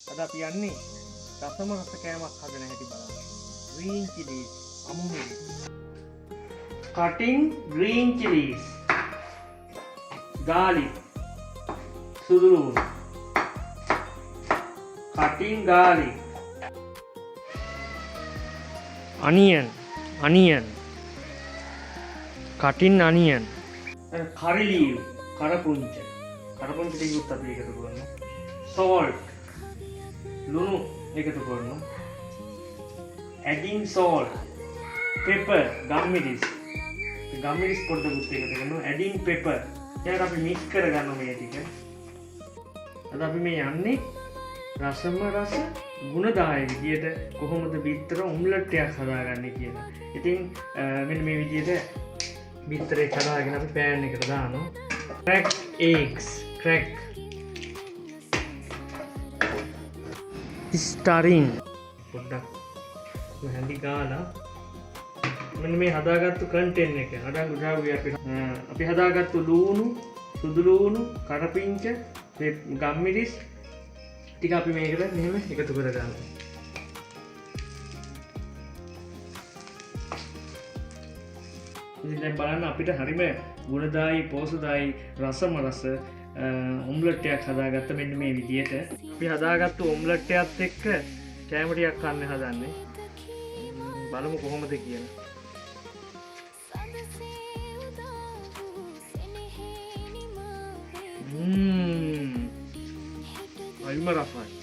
අද අපි යන්නේ රසම රස කෑමක් හදන හැටි බලන්න. green chilies අමුමිරි. cutting green chilies, garlic සුදු cutting garlic, onion cutting onion, curry leaf කරපුංච ටිකකුත් අපි එකතු කරනවා. salt ලුණු එකතු කරනවා. adding salt, pepper ගම්මිරිස් පොඩ්ඩකුත් එකතු කරනවා. adding pepper. ඊට අපි mix කරගන්නවා මේ ටික. අද අපි මේ යන්නේ රසම රස ගුණදායක විදියට කොහොමද බිත්තර ඔම්ලට් එකක් හදාගන්නේ කියලා. ඉතින් මෙන්න මේ විදියට බිත්තරේ හදාගෙන අපි pan එකට දානවා. cracked eggs, ස්ටරින් පොඩ්ඩක් හැඳි ගාලා මෙන්න මේ හදාගත්තු කන්ටෙන්ට් එක අඩංගු ද්‍රව්‍ය අපි හදාගත්තු ලූණු, සුදු ලූණු, කරපිංච, ගම්මිරිස් ටික අපි මේකට මෙහෙම එකතු කරගන්නවා. ඉතින් දැන් බලන්න අපිට හරිම ගුණදායී පෝෂදායී රසම රස ඔම්ලට් එකක් හදාගත්ත මෙන්න මේ විදියට. අපි හදාගත්තු ඔම්ලට් එකත් එක්ක කෑම ටිකක් කන්න හදන්නේ. බලමු කොහොමද කියලා. හරිම රසයි.